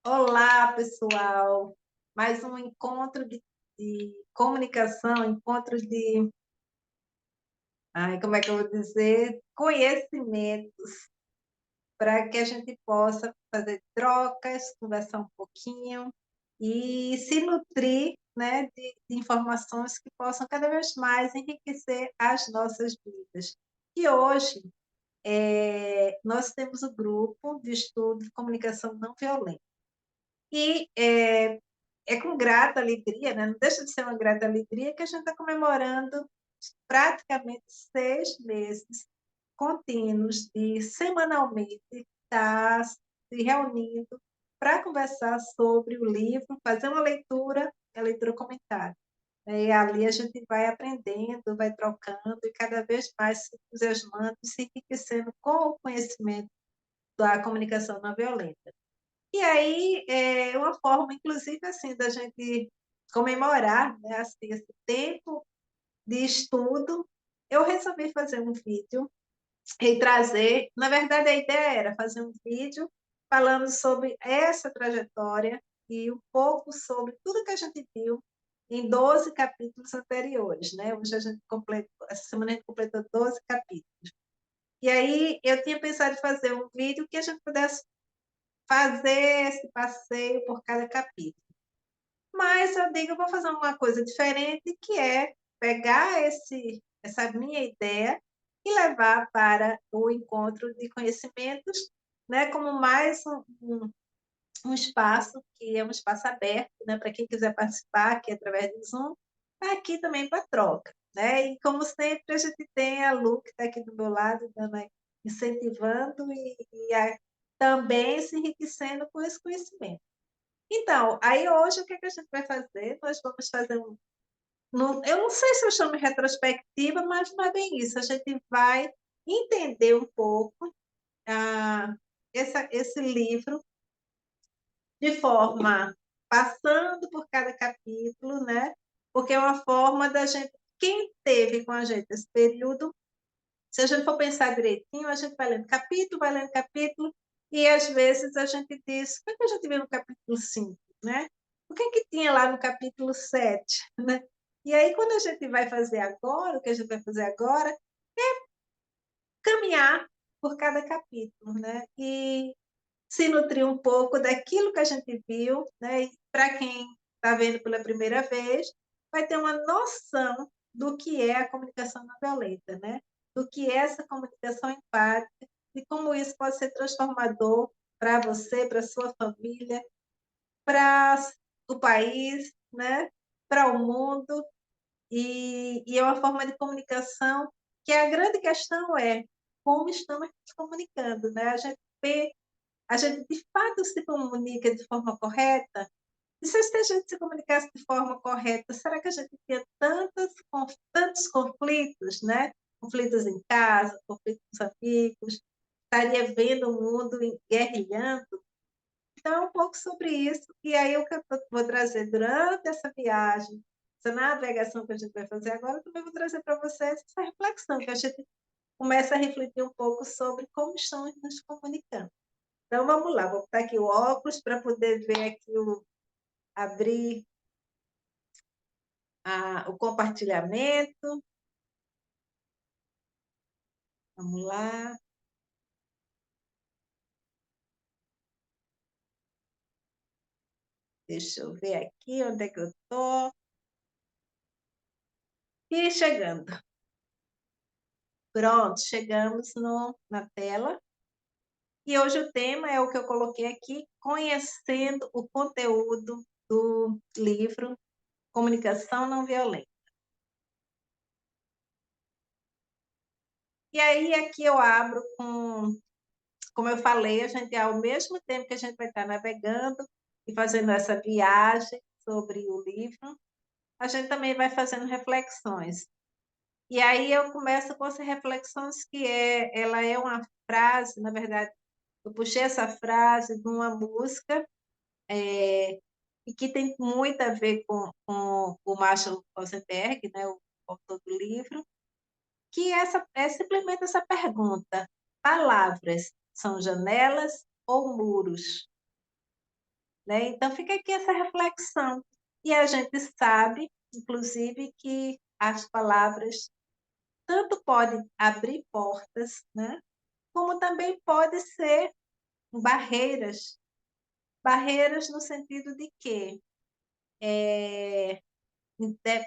Olá, pessoal! Mais um encontro de comunicação, encontro de, como é que eu vou dizer? Conhecimentos, para que a gente possa fazer trocas, conversar um pouquinho e se nutrir, né, de informações que possam cada vez mais enriquecer as nossas vidas. E hoje, nós temos o grupo de estudo de comunicação não violenta. E é com grata alegria, né? Não deixa de ser uma grata alegria que a gente está comemorando praticamente 6 meses contínuos e semanalmente está se reunindo para conversar sobre o livro, fazer uma leitura, a leitura comentada. E ali a gente vai aprendendo, vai trocando e cada vez mais se entusiasmando e se enriquecendo com o conhecimento da comunicação não violenta. E aí, é uma forma, inclusive, assim, da gente comemorar, né, assim, esse tempo de estudo, eu resolvi fazer um vídeo e trazer. Na verdade, a ideia era fazer um vídeo falando sobre essa trajetória e um pouco sobre tudo que a gente viu em 12 capítulos anteriores, né? Hoje a gente completou, essa semana a gente completou 12 capítulos. E aí eu tinha pensado em fazer um vídeo que a gente pudesse fazer esse passeio por cada capítulo. Mas eu digo, eu vou fazer uma coisa diferente, que é pegar essa minha ideia e levar para o encontro de conhecimentos, né, como mais um espaço, que é um espaço aberto, né, para quem quiser participar, aqui através do Zoom, está aqui também para troca. Né? E, como sempre, a gente tem a Lu, que está aqui do meu lado, incentivando e também se enriquecendo com esse conhecimento. Então, aí hoje o que a gente vai fazer? Nós vamos fazer eu não sei se eu chamo de retrospectiva, mas não é bem isso. A gente vai entender um pouco esse livro de forma passando por cada capítulo, né? Porque é uma forma da gente, quem teve com a gente esse período, se a gente for pensar direitinho, a gente vai lendo capítulo, e às vezes a gente diz, o que a gente viu no capítulo 5, né? O que tinha lá no capítulo 7, né? E aí, quando a gente vai fazer agora, o que a gente vai fazer agora é caminhar por cada capítulo, né? E se nutrir um pouco daquilo que a gente viu, né? E para quem está vendo pela primeira vez, vai ter uma noção do que é a comunicação não violenta, né? Do que é essa comunicação empática e como isso pode ser transformador para você, para sua família, para o país, né? Para o mundo. E é uma forma de comunicação que a grande questão é como estamos nos comunicando, né? A gente de fato se comunica de forma correta? E se a gente se comunicasse de forma correta, será que a gente tinha tantos conflitos, né? Conflitos em casa, conflitos com os amigos, estaria vendo o mundo guerrilhando? Então, é um pouco sobre isso. E aí, o que eu vou trazer durante essa viagem, essa navegação que a gente vai fazer agora, eu também vou trazer para vocês essa reflexão, que a gente começa a refletir um pouco sobre como estamos nos comunicando. Então, vamos lá, vou botar aqui o óculos para poder ver aqui, abrir o compartilhamento. Vamos lá. Deixa eu ver aqui onde é que eu estou. E chegando. Pronto, chegamos na tela. E hoje o tema é o que eu coloquei aqui, conhecendo o conteúdo do livro Comunicação Não Violenta. E aí, aqui eu abro como eu falei, a gente, ao mesmo tempo que a gente vai estar navegando e fazendo essa viagem sobre o livro, a gente também vai fazendo reflexões. E aí eu começo com essas reflexões ela é uma frase, na verdade, eu puxei essa frase de uma música, e que tem muito a ver com o Marshall Rosenberg, né, o autor do livro, que é simplesmente essa pergunta: palavras são janelas ou muros? né? Então, fica aqui essa reflexão. E a gente sabe, inclusive, que as palavras tanto podem abrir portas, né? Como também pode ser barreiras. Barreiras no sentido de que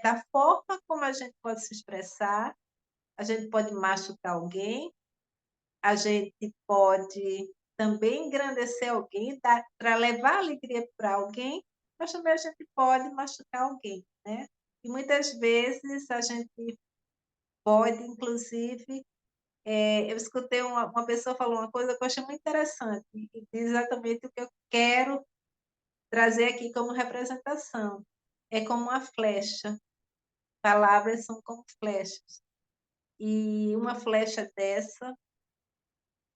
da forma como a gente pode se expressar, a gente pode machucar alguém, a gente pode também engrandecer alguém, para levar alegria para alguém, mas também a gente pode machucar alguém, né? E muitas vezes a gente pode, inclusive, eu escutei uma pessoa falou uma coisa que eu achei muito interessante, e diz exatamente o que eu quero trazer aqui como representação. É como uma flecha, palavras são como flechas. E uma flecha dessa,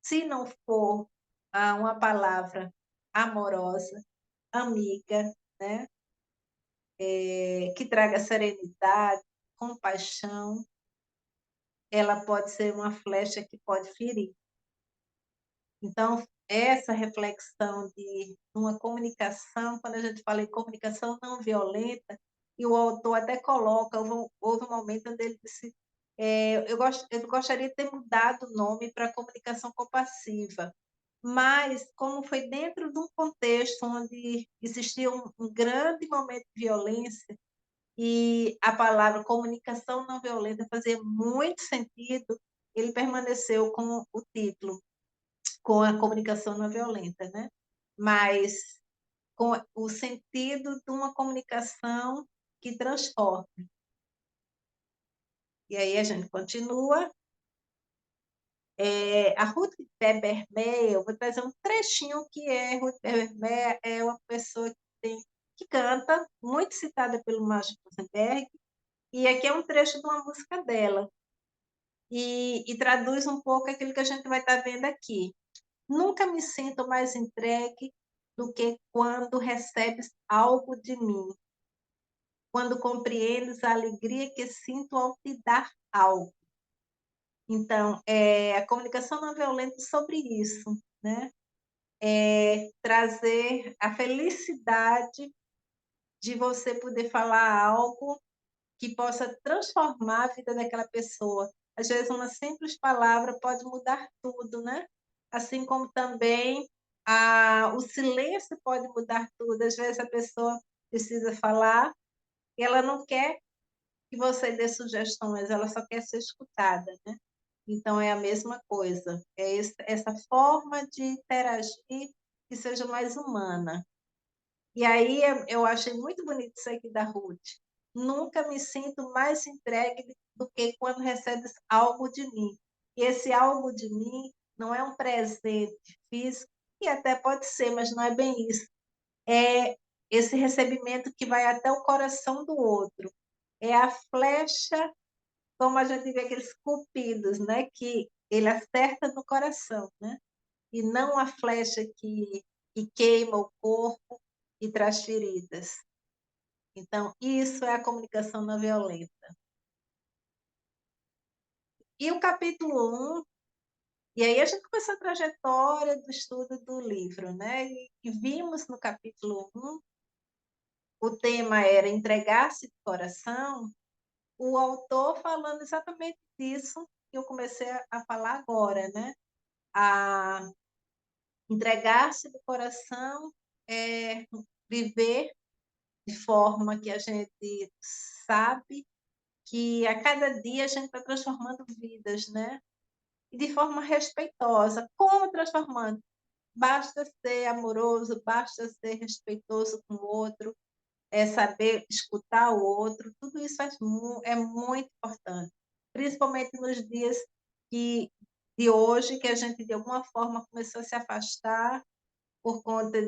se não for uma palavra amorosa, amiga, né? Que traga serenidade, compaixão, ela pode ser uma flecha que pode ferir. Então, essa reflexão de uma comunicação, quando a gente fala em comunicação não violenta, e o autor até coloca, houve um momento onde ele disse, eu gostaria de ter mudado o nome para comunicação compassiva, mas como foi dentro de um contexto onde existia um grande momento de violência, e a palavra comunicação não violenta fazia muito sentido, ele permaneceu com o título, com a comunicação não violenta, né? Mas com o sentido de uma comunicação que transforma. E aí a gente continua. A Ruth Beber-Meyer, eu vou trazer um trechinho que Ruth Beber-Meyer é uma pessoa que canta, muito citada pelo Márcio Rosenberg, e aqui é um trecho de uma música dela, e traduz um pouco aquilo que a gente vai estar vendo aqui. Nunca me sinto mais entregue do que quando recebes algo de mim, quando compreendes a alegria que sinto ao te dar algo. Então, a comunicação não violenta é sobre isso, né? Trazer a felicidade de você poder falar algo que possa transformar a vida daquela pessoa. Às vezes, uma simples palavra pode mudar tudo, né? Assim como também o silêncio pode mudar tudo. Às vezes, a pessoa precisa falar e ela não quer que você dê sugestões, ela só quer ser escutada, né? Então, é a mesma coisa. É essa forma de interagir que seja mais humana. E aí eu achei muito bonito isso aqui da Ruth. Nunca me sinto mais entregue do que quando recebes algo de mim. E esse algo de mim não é um presente físico, e até pode ser, mas não é bem isso. É esse recebimento que vai até o coração do outro. É a flecha, como a gente vê aqueles cupidos, né? Que ele acerta no coração, né? E não a flecha que queima o corpo e traz feridas. Então, isso é a comunicação não violenta. E o capítulo 1, e aí a gente começou a trajetória do estudo do livro, né? E vimos no capítulo 1, o tema era entregar-se de coração, o autor falando exatamente disso que eu comecei a falar agora, né? A entregar-se do coração é viver de forma que a gente sabe que a cada dia a gente está transformando vidas, né? E de forma respeitosa. Como transformando? Basta ser amoroso, basta ser respeitoso com o outro, saber escutar o outro, tudo isso é muito importante, principalmente nos dias de hoje, que a gente, de alguma forma, começou a se afastar por conta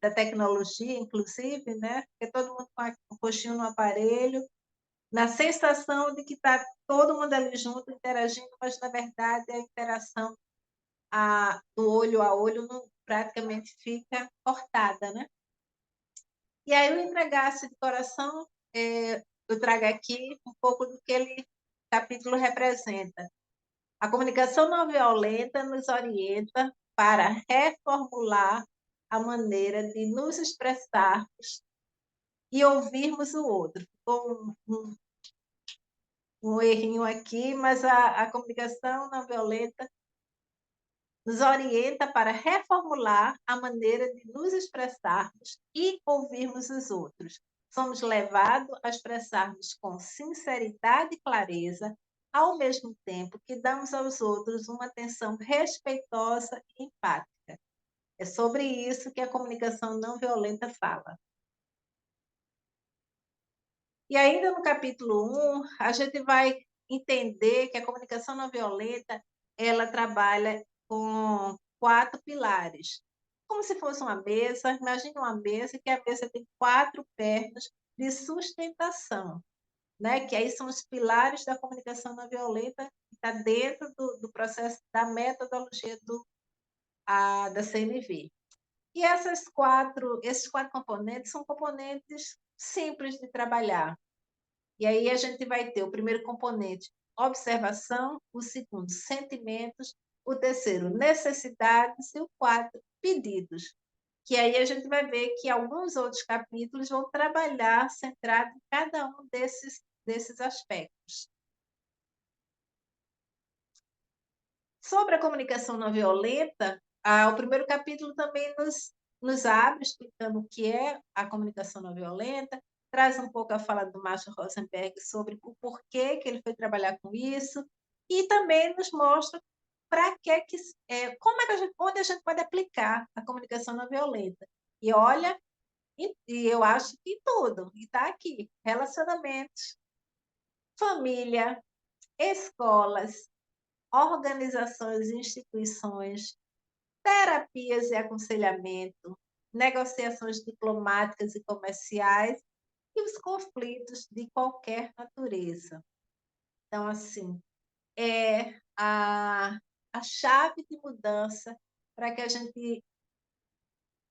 da tecnologia, inclusive, né? Porque todo mundo com o roxinho no aparelho, na sensação de que está todo mundo ali junto, interagindo, mas, na verdade, a interação do olho a olho não, praticamente fica cortada, né? E aí, o entregar-se de coração, eu trago aqui um pouco do que ele capítulo representa. A comunicação não violenta nos orienta para reformular a maneira de nos expressarmos e ouvirmos o outro. Ficou um errinho aqui, mas a comunicação não violenta nos orienta para reformular a maneira de nos expressarmos e ouvirmos os outros. Somos levados a expressarmos com sinceridade e clareza, ao mesmo tempo que damos aos outros uma atenção respeitosa e empática. É sobre isso que a comunicação não violenta fala. E ainda no capítulo 1, a gente vai entender que a comunicação não violenta, ela trabalha com 4 pilares. Como se fosse uma mesa, imagine uma mesa que a mesa tem 4 pernas de sustentação, né? Que aí são os pilares da comunicação não violenta, que está dentro do processo da metodologia da CNV. E esses quatro componentes são componentes simples de trabalhar. E aí a gente vai ter o primeiro componente, observação, o segundo, sentimentos, o terceiro, necessidades e o quarto, pedidos. Que aí a gente vai ver que alguns outros capítulos vão trabalhar centrado em cada um desses aspectos. Sobre a comunicação não violenta, o primeiro capítulo também nos abre explicando o que é a comunicação não violenta, traz um pouco a fala do Marshall Rosenberg sobre o porquê que ele foi trabalhar com isso, e também nos mostra para como é que onde a gente pode aplicar a comunicação não violenta. E olha, e eu acho que tudo, e está aqui, relacionamentos, família, escolas, organizações e instituições, terapias e aconselhamento, negociações diplomáticas e comerciais e os conflitos de qualquer natureza. Então, assim, é a chave de mudança para que a gente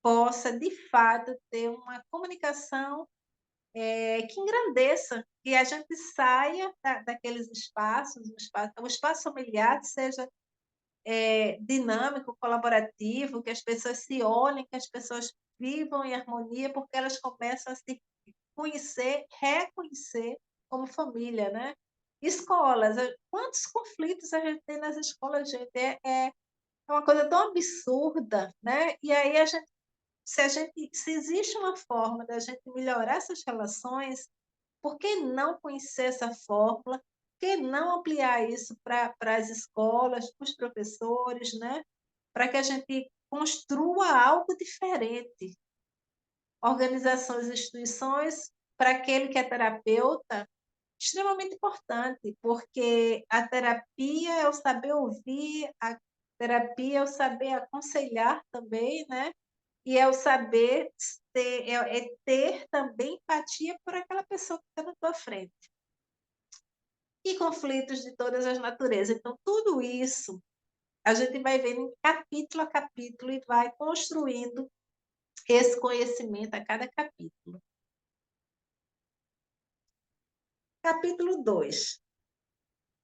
possa, de fato, ter uma comunicação que engrandeça, que a gente saia daqueles espaços, o espaço familiar seja dinâmico, colaborativo, que as pessoas se olhem, que as pessoas vivam em harmonia, porque elas começam a se conhecer, reconhecer como família, né? Escolas, quantos conflitos a gente tem nas escolas, gente? É uma coisa tão absurda, né? E aí se existe uma forma da gente melhorar essas relações, por que não conhecer essa fórmula? Por que não ampliar isso para as escolas, para os professores, né? Para que a gente construa algo diferente. Organizações e instituições, para aquele que é terapeuta, extremamente importante, porque a terapia é o saber ouvir, a terapia é o saber aconselhar também, né? E é o saber ter também empatia por aquela pessoa que está na tua frente. E conflitos de todas as naturezas. Então, tudo isso a gente vai vendo capítulo a capítulo e vai construindo esse conhecimento a cada capítulo. Capítulo 2.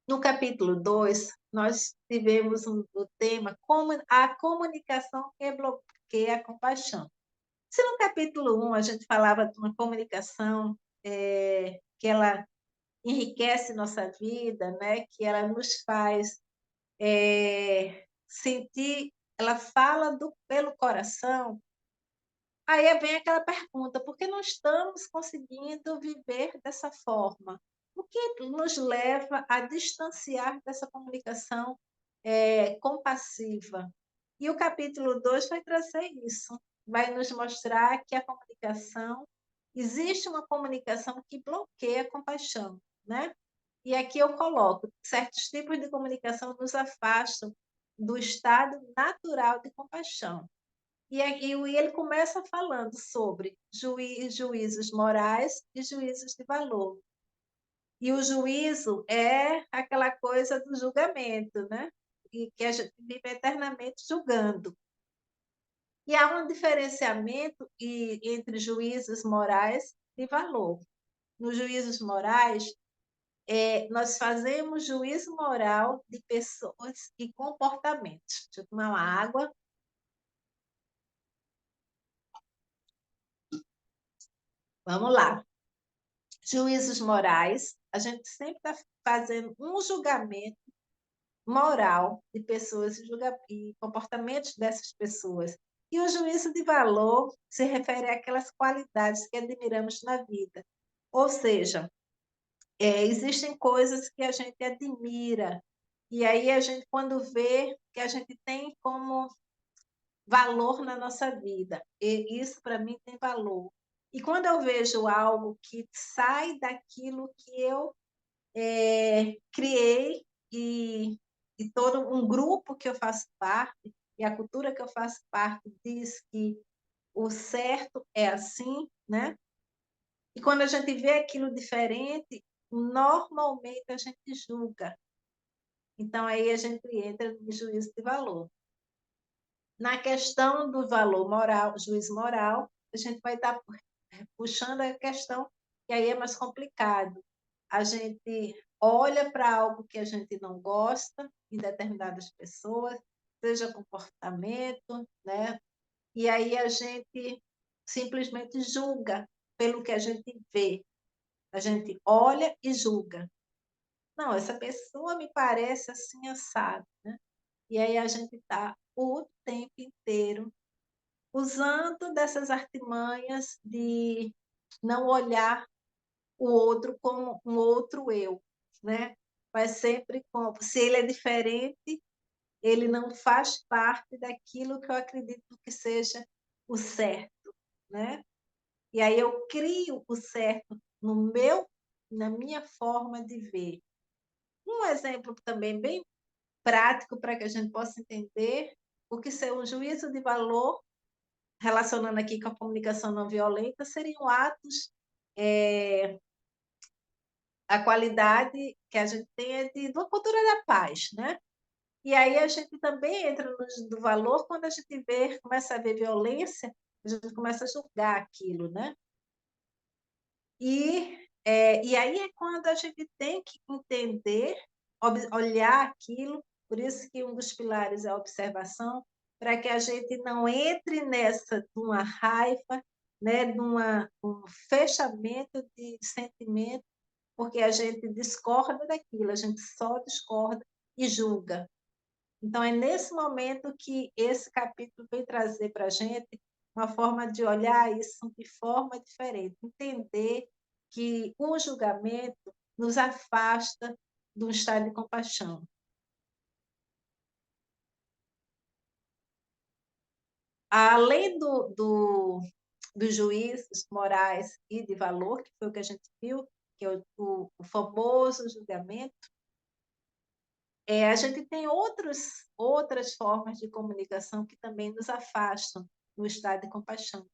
No capítulo 2, nós tivemos o tema como a comunicação que bloqueia a compaixão. Se no capítulo 1 a gente falava de uma comunicação que ela enriquece nossa vida, né? Que ela nos faz sentir, ela fala pelo coração. Aí vem aquela pergunta: por que não estamos conseguindo viver dessa forma? O que nos leva a distanciar dessa comunicação compassiva? E o capítulo 2 vai trazer isso, vai nos mostrar que a comunicação, existe uma comunicação que bloqueia a compaixão, né? E aqui eu coloco, certos tipos de comunicação nos afastam do estado natural de compaixão. E ele começa falando sobre juízos morais e juízos de valor. E o juízo é aquela coisa do julgamento, né? E que a gente vive eternamente julgando. E há um diferenciamento entre juízos morais e valor. Nos juízos morais, nós fazemos juízo moral de pessoas e comportamentos. Deixa eu tomar uma água. Vamos lá. Juízos morais, a gente sempre está fazendo um julgamento moral de pessoas e comportamentos dessas pessoas. E o juízo de valor se refere àquelas qualidades que admiramos na vida. Ou seja, existem coisas que a gente admira, e aí a gente, quando vê que a gente tem como valor na nossa vida, e isso para mim tem valor. E quando eu vejo algo que sai daquilo que eu criei e todo um grupo que eu faço parte, e a cultura que eu faço parte diz que o certo é assim, né? E quando a gente vê aquilo diferente, normalmente a gente julga. Então, aí a gente entra no juízo de valor. Na questão do valor moral, juízo moral, a gente vai estar puxando a questão que aí é mais complicado. A gente olha para algo que a gente não gosta em determinadas pessoas, seja comportamento, né? E aí a gente simplesmente julga pelo que a gente vê. A gente olha e julga. Não, essa pessoa me parece assim assado, né? E aí a gente está o tempo inteiro usando dessas artimanhas de não olhar o outro como um outro eu, né? Mas sempre como se ele é diferente, ele não faz parte daquilo que eu acredito que seja o certo, né? E aí eu crio o certo na minha forma de ver. Um exemplo também bem prático para que a gente possa entender o que ser um juízo de valor, relacionando aqui com a comunicação não violenta, seriam atos, a qualidade que a gente tem é de uma cultura da paz, né? E aí a gente também entra do valor quando a gente começa a ver violência, a gente começa a julgar aquilo, né? E aí é quando a gente tem que entender, olhar aquilo, por isso que um dos pilares é a observação, para que a gente não entre nessa de uma raiva, né, de um fechamento de sentimento, porque a gente discorda daquilo, a gente só discorda e julga. Então, é nesse momento que esse capítulo vem trazer para a gente uma forma de olhar isso de forma diferente, entender que o julgamento nos afasta de um estado de compaixão. Além dos juízos morais e de valor, que foi o que a gente viu, que é o famoso julgamento, a gente tem outras formas de comunicação que também nos afastam do estado de compaixão,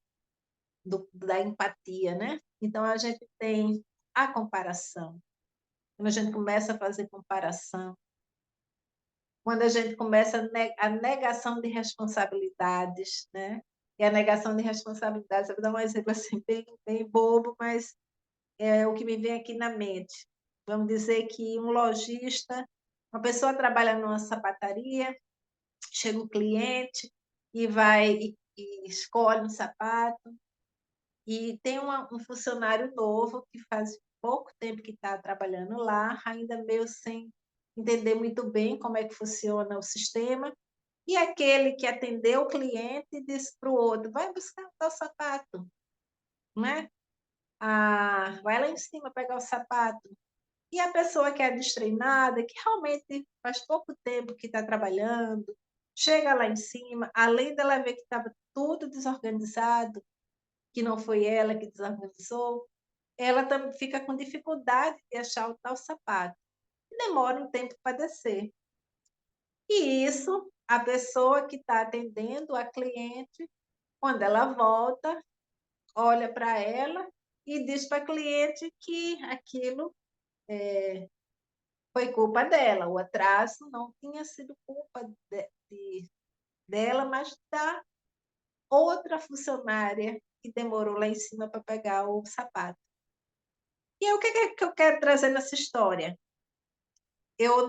da empatia, né? Então, a gente tem a comparação. Quando a gente começa a fazer comparação, quando a gente começa a negação de responsabilidades, né? E a negação de responsabilidades, eu vou dar um exemplo assim, bem bobo, mas é o que me vem aqui na mente. Vamos dizer que um lojista, uma pessoa trabalha numa sapataria, chega um cliente e vai e escolhe um sapato, e tem um funcionário novo que faz pouco tempo que está trabalhando lá, ainda meio sem entender muito bem como é que funciona o sistema, e aquele que atendeu o cliente disse para o outro, vai buscar o tal sapato, né? Vai lá em cima pegar o sapato. E a pessoa que é destreinada, que realmente faz pouco tempo que está trabalhando, chega lá em cima, além dela ver que estava tudo desorganizado, que não foi ela que desorganizou, ela também fica com dificuldade de achar o tal sapato. E demora um tempo para descer. E isso, a pessoa que está atendendo a cliente, quando ela volta, olha para ela e diz para a cliente que aquilo foi culpa dela. O atraso não tinha sido culpa dela, mas da outra funcionária que demorou lá em cima para pegar o sapato. E aí, o que é que eu quero trazer nessa história? Eu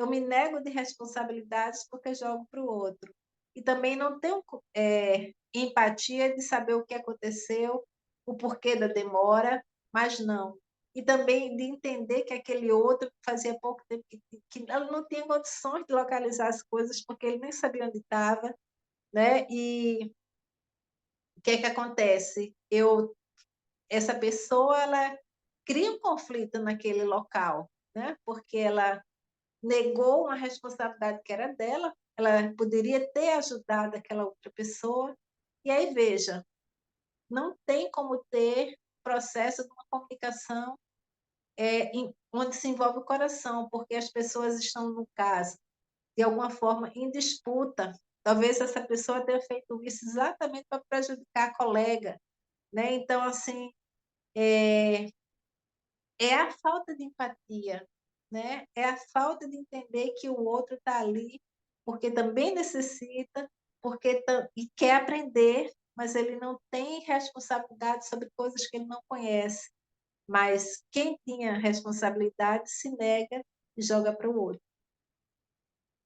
me nego de responsabilidades porque jogo para o outro. E também não tenho empatia de saber o que aconteceu, o porquê da demora, mas não. E também de entender que aquele outro fazia pouco tempo que ela não tinha condições de localizar as coisas, porque ele nem sabia onde estava, né? E o que é que acontece? Essa pessoa, ela cria um conflito naquele local, né? Porque ela negou uma responsabilidade que era dela, ela poderia ter ajudado aquela outra pessoa. E aí, veja, não tem como ter processo de uma comunicação onde se envolve o coração, porque as pessoas estão, no caso, de alguma forma, em disputa. Talvez essa pessoa tenha feito isso exatamente para prejudicar a colega, né? Então, assim, é a falta de empatia, né? É a falta de entender que o outro está ali porque também necessita, e quer aprender, mas ele não tem responsabilidade sobre coisas que ele não conhece. Mas quem tinha responsabilidade se nega e joga para o outro.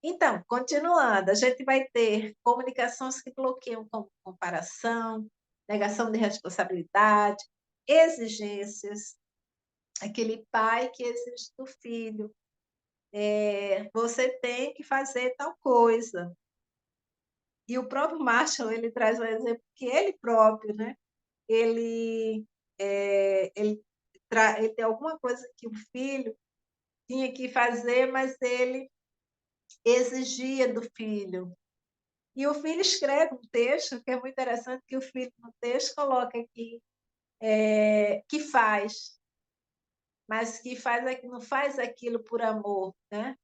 Então, continuando, a gente vai ter comunicações que bloqueiam comparação, negação de responsabilidade, exigências, aquele pai que exige do filho, você tem que fazer tal coisa. E o próprio Marshall, ele traz um exemplo que ele próprio, né? Ele, ele, ele tem alguma coisa que o filho tinha que fazer, mas ele exigia do filho. E o filho escreve um texto que é muito interessante, que o filho no texto coloca aqui, que faz, mas que não faz aquilo por amor, né?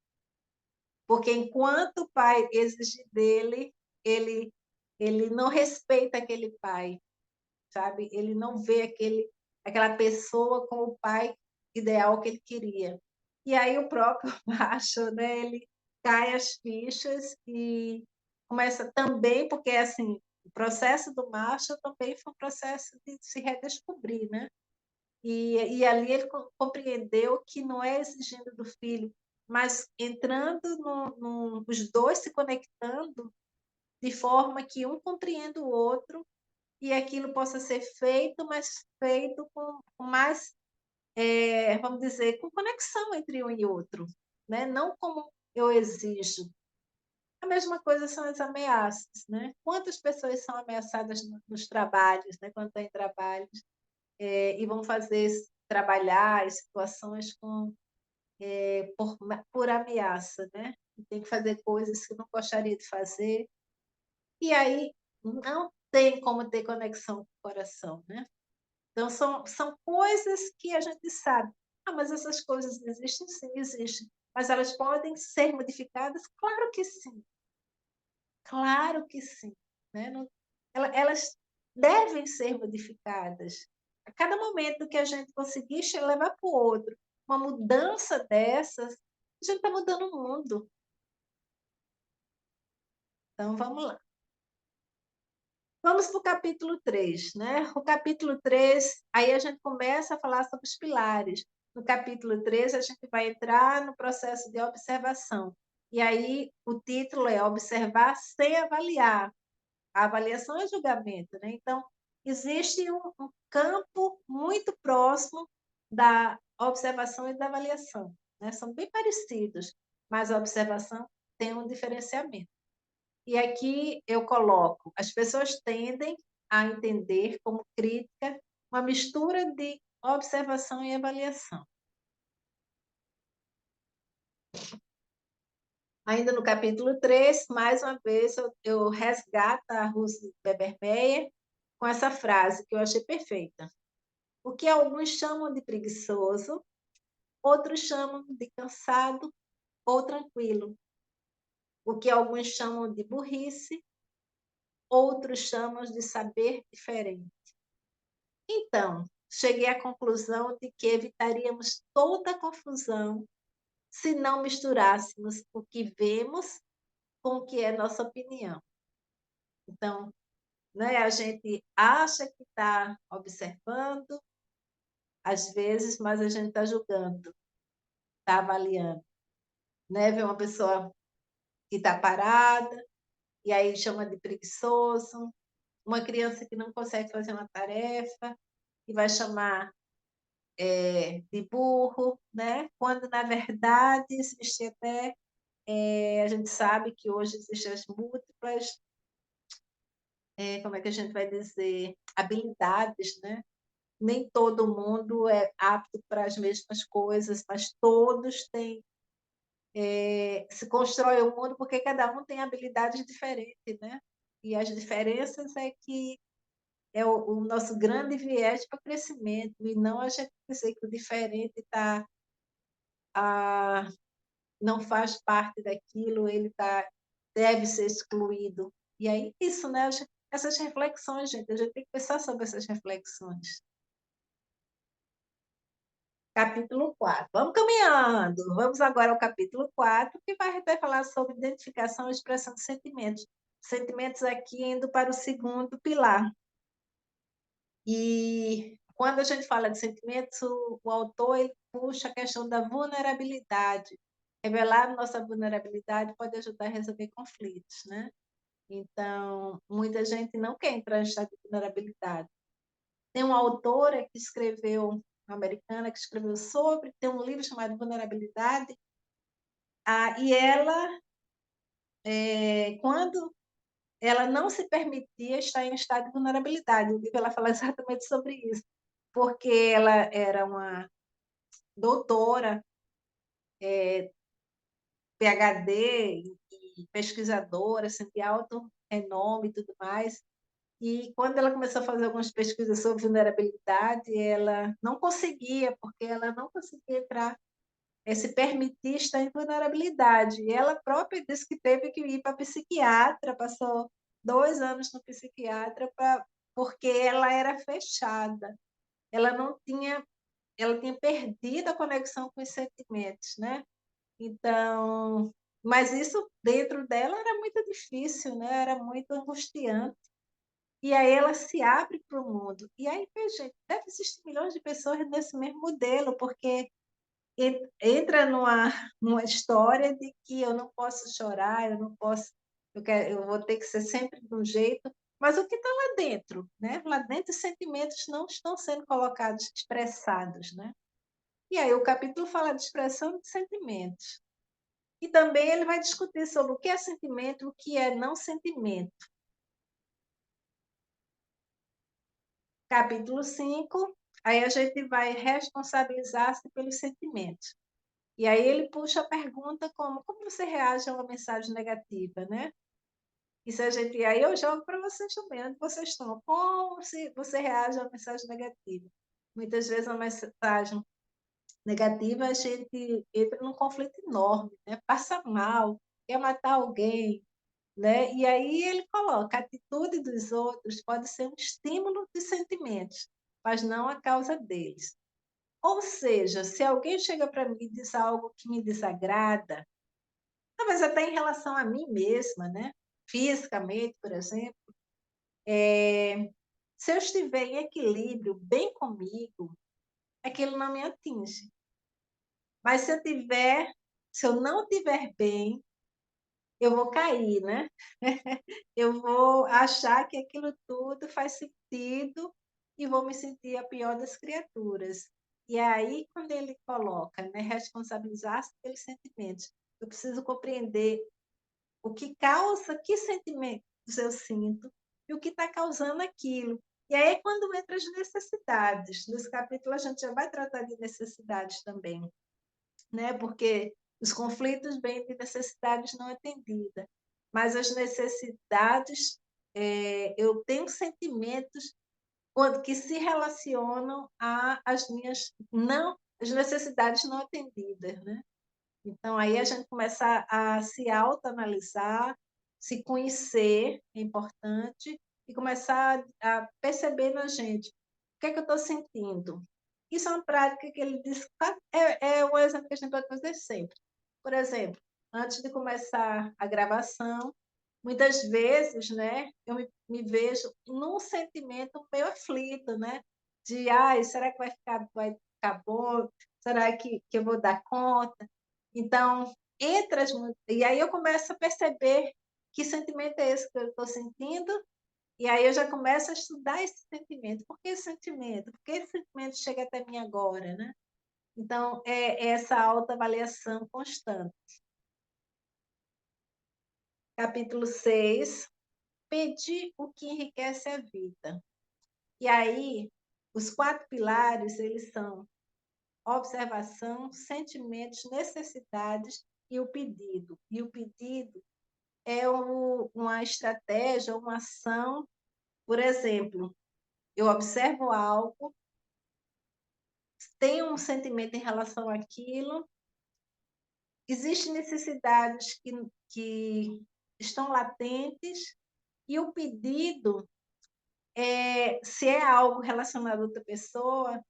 Porque enquanto o pai exige dele, ele, ele não respeita aquele pai, sabe? Ele não vê aquela pessoa como o pai ideal que ele queria. E aí o próprio macho, né, ele cai as fichas e começa também, porque assim, o processo do macho também foi um processo de se redescobrir, né? E ali ele compreendeu que não é exigindo do filho, mas entrando os dois se conectando de forma que um compreenda o outro e aquilo possa ser feito, mas feito com mais, vamos dizer, com conexão entre um e outro, né? Não como eu exijo. A mesma coisa são as ameaças, né? Quantas pessoas são ameaçadas nos trabalhos, né? Quando estão em trabalhos, e vão trabalhar em situações por ameaça, né? Tem que fazer coisas que não gostaria de fazer, e aí não tem como ter conexão com o coração, né? Então, são coisas que a gente sabe. Ah, mas essas coisas existem? Sim, existem. Mas elas podem ser modificadas? Claro que sim. Claro que sim. Né? Não, elas devem ser modificadas. A cada momento que a gente conseguir levar para o outro uma mudança dessas, a gente está mudando o mundo. Então, vamos lá. Vamos para o capítulo 3, né? O capítulo 3, aí a gente começa a falar sobre os pilares. No capítulo 3, a gente vai entrar no processo de observação. E aí o título é Observar sem avaliar. A avaliação é julgamento, né? Então, existe um campo muito próximo da observação e da avaliação, né? São bem parecidos, mas a observação tem um diferenciamento. E aqui eu coloco, as pessoas tendem a entender como crítica uma mistura de observação e avaliação. Ainda no capítulo 3, mais uma vez, eu resgato a Ruth Bebermeyer com essa frase que eu achei perfeita. O que alguns chamam de preguiçoso, outros chamam de cansado ou tranquilo. O que alguns chamam de burrice, outros chamam de saber diferente. Então, cheguei à conclusão de que evitaríamos toda a confusão se não misturássemos o que vemos com o que é nossa opinião. Então, né, a gente acha que está observando, às vezes, mas a gente está julgando, está avaliando. Né? Vê uma pessoa que está parada, e aí chama de preguiçoso, uma criança que não consegue fazer uma tarefa, e vai chamar de burro, né? Quando, na verdade, existe até... a gente sabe que hoje existem as múltiplas, como é que a gente vai dizer, habilidades, né? Nem todo mundo é apto para as mesmas coisas, mas todos têm, se constrói o mundo porque cada um tem habilidades diferentes, né? E as diferenças é que é o nosso grande viés para o crescimento, e não a gente dizer que o diferente não faz parte daquilo, deve ser excluído. E aí, isso, né? Essas reflexões, gente, a gente tem que pensar sobre essas reflexões. Capítulo 4. Vamos caminhando. Vamos agora ao capítulo 4, que vai falar sobre identificação e expressão de sentimentos. Sentimentos aqui indo para o segundo pilar. E quando a gente fala de sentimentos, o autor ele puxa a questão da vulnerabilidade. Revelar nossa vulnerabilidade pode ajudar a resolver conflitos, né? Então, muita gente não quer entrar em estado de vulnerabilidade. Tem uma autora que escreveu, uma americana, que escreveu sobre, tem um livro chamado Vulnerabilidade, e ela, quando ela não se permitia estar em estado de vulnerabilidade, o livro ela fala exatamente sobre isso, porque ela era uma doutora, PhD e pesquisadora, assim, de alto renome e tudo mais. E quando ela começou a fazer algumas pesquisas sobre vulnerabilidade, ela não conseguia, porque ela não conseguia entrar, se permitir estar em vulnerabilidade. E ela própria disse que teve que ir para psiquiatra, passou 2 anos no psiquiatra, porque ela era fechada. Ela não tinha, ela tinha perdido a conexão com os sentimentos, né? Então, mas isso dentro dela era muito difícil, né? Era muito angustiante. E aí ela se abre para o mundo. E aí, gente, deve existir milhões de pessoas nesse mesmo modelo, porque entra numa história de que eu não posso chorar, eu não posso, eu vou ter que ser sempre de um jeito, mas o que está lá dentro, né? Lá dentro os sentimentos não estão sendo colocados, expressados, né? E aí o capítulo fala de expressão de sentimentos. E também ele vai discutir sobre o que é sentimento, o que é não sentimento. Capítulo 5, aí a gente vai responsabilizar-se pelos sentimentos. E aí ele puxa a pergunta como você reage a uma mensagem negativa, né? E se a gente, aí eu jogo para vocês também, onde vocês estão, como se você reage a uma mensagem negativa. Muitas vezes a mensagem negativa a gente entra num conflito enorme, né? Passa mal, quer matar alguém, né? E aí ele coloca, a atitude dos outros pode ser um estímulo de sentimentos, mas não a causa deles. Ou seja, se alguém chega para mim e diz algo que me desagrada, talvez até em relação a mim mesma, né? Fisicamente, por exemplo, se eu estiver em equilíbrio, bem comigo, aquilo não me atinge. Mas se eu não estiver bem, eu vou cair, né? Eu vou achar que aquilo tudo faz sentido e vou me sentir a pior das criaturas. E aí, quando ele coloca, né, responsabilizar-se pelos sentimentos, eu preciso compreender o que causa, que sentimentos eu sinto e o que está causando aquilo. E aí é quando entra as necessidades. Nesse capítulo a gente já vai tratar de necessidades também, né? Porque os conflitos vêm de necessidades não atendidas, mas as necessidades, eu tenho sentimentos que se relacionam às minhas não, as necessidades não atendidas, né? Então aí a gente começa a se autoanalisar, se conhecer, é importante, e começar a perceber na gente o que é que eu estou sentindo. Isso é uma prática que ele diz, é um exemplo que a gente pode fazer sempre. Por exemplo, antes de começar a gravação, muitas vezes, né, eu me vejo num sentimento meio aflito, né? De, ai, será que vai ficar bom? Será que eu vou dar conta? Então, e aí eu começo a perceber que sentimento é esse que eu estou sentindo E aí eu já começo a estudar esse sentimento. Por que esse sentimento? Por que esse sentimento chega até mim agora, né? Então, é essa autoavaliação constante. Capítulo 6, pedir o que enriquece a vida. E aí, os 4 pilares, eles são observação, sentimentos, necessidades e o pedido. E o pedido é uma estratégia, uma ação. Por exemplo, eu observo algo, tenho um sentimento em relação àquilo, existem necessidades que estão latentes, e o pedido, se é algo relacionado a outra pessoa,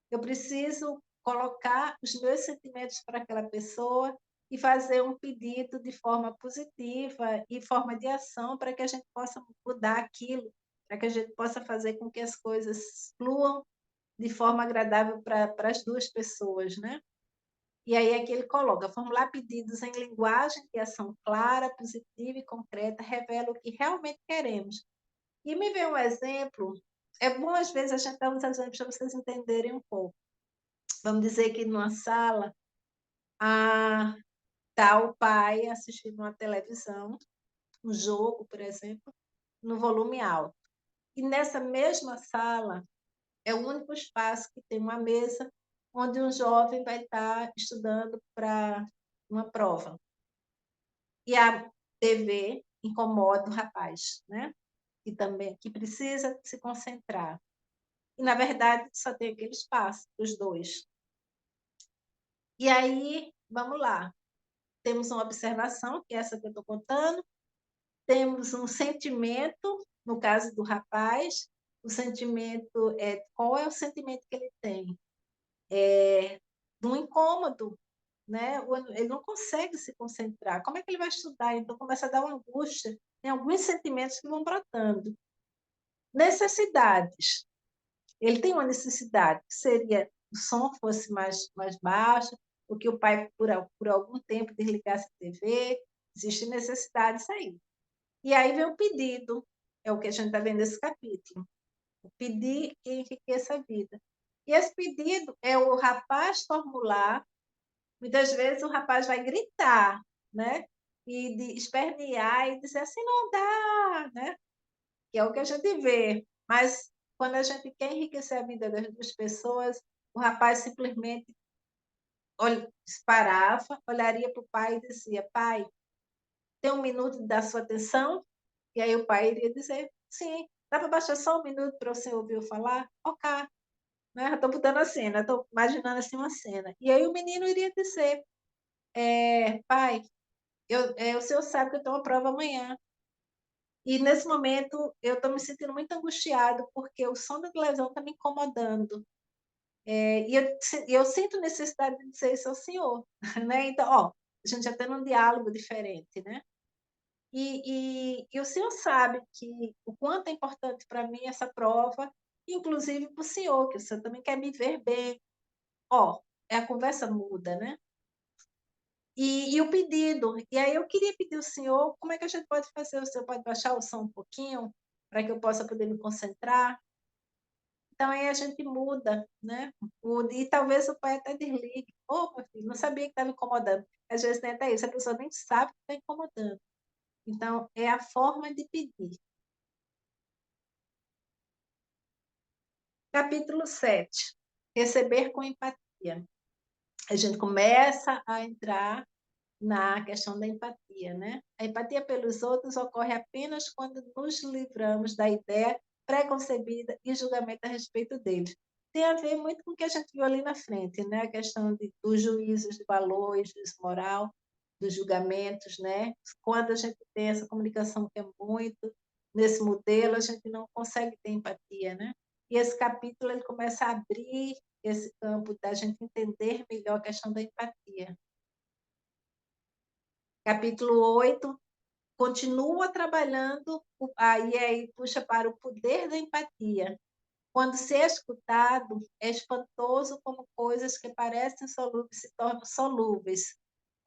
eu preciso colocar os meus sentimentos para aquela pessoa e fazer um pedido de forma positiva e forma de ação para que a gente possa mudar aquilo, para que a gente possa fazer com que as coisas fluam de forma agradável para as duas pessoas, né? E aí aqui ele coloca, formular pedidos em linguagem de ação clara, positiva e concreta, revela o que realmente queremos. E me vê um exemplo, é bom às vezes a gente dar uns exemplos para vocês entenderem um pouco. Vamos dizer que numa sala, está o pai assistindo uma televisão, um jogo, por exemplo, no volume alto. E nessa mesma sala, é o único espaço que tem uma mesa onde um jovem vai estar estudando para uma prova. E a TV incomoda o rapaz, né? Que precisa se concentrar. E, na verdade, só tem aquele espaço, os dois. E aí, vamos lá. Temos uma observação, que é essa que eu estou contando, temos um sentimento, no caso do rapaz, o sentimento qual é o sentimento que ele tem? Do incômodo, né? Ele não consegue se concentrar. Como é que ele vai estudar? Então começa a dar uma angústia, tem alguns sentimentos que vão brotando. Necessidades. Ele tem uma necessidade, que seria o som fosse mais baixo, ou que o pai, por algum tempo, desligasse a TV. Existem necessidades aí. E aí vem o pedido, é o que a gente está vendo nesse capítulo. O pedir que enriqueça a vida. E esse pedido é o rapaz formular, muitas vezes o rapaz vai gritar, né? E espernear e dizer assim, não dá, né? Que é o que a gente vê. Mas quando a gente quer enriquecer a vida das duas pessoas, o rapaz simplesmente parava, olharia para o pai e dizia, pai, tem um minuto da sua atenção? E aí o pai iria dizer, sim, dá para baixar só um minuto para você ouvir eu falar? Ok, né? Estou botando a cena, estou imaginando assim uma cena. E aí o menino iria dizer, pai, o senhor sabe que eu tenho uma prova amanhã. E nesse momento eu estou me sentindo muito angustiado porque o som da televisão está me incomodando. E eu sinto necessidade de dizer isso ao senhor. Né? Então, ó, a gente já tem um diálogo diferente, né? E o senhor sabe que o quanto é importante para mim essa prova, inclusive para o senhor, que o senhor também quer me ver bem. Ó, a conversa muda, né? E o pedido. E aí eu queria pedir ao senhor, como é que a gente pode fazer? O senhor pode baixar o som um pouquinho, para que eu possa poder me concentrar? Então aí a gente muda, né? E talvez o pai até desligue. Ô, meu filho, não sabia que estava incomodando. Às vezes tem até isso, a pessoa nem sabe que está incomodando. Então, é a forma de pedir. Capítulo 7. Receber com empatia. A gente começa a entrar na questão da empatia, né? A empatia pelos outros ocorre apenas quando nos livramos da ideia preconcebida e julgamento a respeito deles. Tem a ver muito com o que a gente viu ali na frente, né? A questão dos juízos de valor, juízo moral, dos julgamentos, né? Quando a gente tem essa comunicação que é muito nesse modelo, a gente não consegue ter empatia, né? E esse capítulo ele começa a abrir esse campo da gente entender melhor a questão da empatia. Capítulo 8, continua trabalhando, aí puxa para o poder da empatia. Quando se é escutado, é espantoso como coisas que parecem solúveis se tornam solúveis.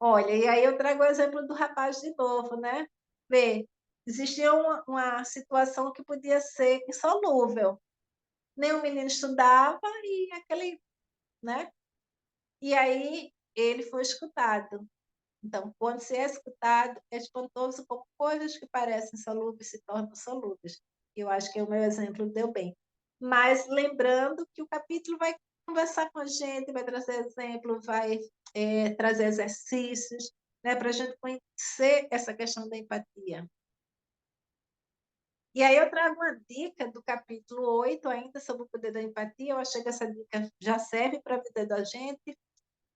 Olha, e aí eu trago o exemplo do rapaz de novo, né? Vê, existia uma situação que podia ser insolúvel. Nem o menino estudava e aquele, né? E aí ele foi escutado. Então, quando se é escutado, é espantoso como coisas que parecem solúveis se tornam solúveis. Eu acho que o meu exemplo deu bem. Mas lembrando que o capítulo vai conversar com a gente, vai trazer exemplo, vai trazer exercícios, né, para a gente conhecer essa questão da empatia. E aí eu trago uma dica do capítulo 8, ainda sobre o poder da empatia. Eu achei que essa dica já serve para a vida da gente.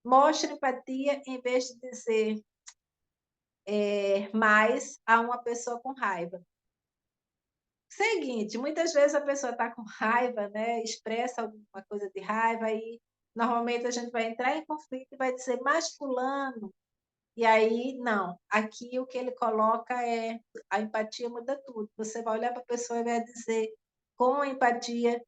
Mostre empatia em vez de dizer mais a uma pessoa com raiva. Seguinte, muitas vezes a pessoa está com raiva, né? Expressa alguma coisa de raiva e normalmente a gente vai entrar em conflito e vai dizer, mas fulano. E aí, não. Aqui o que ele coloca é a empatia muda tudo. Você vai olhar para a pessoa e vai dizer, com empatia,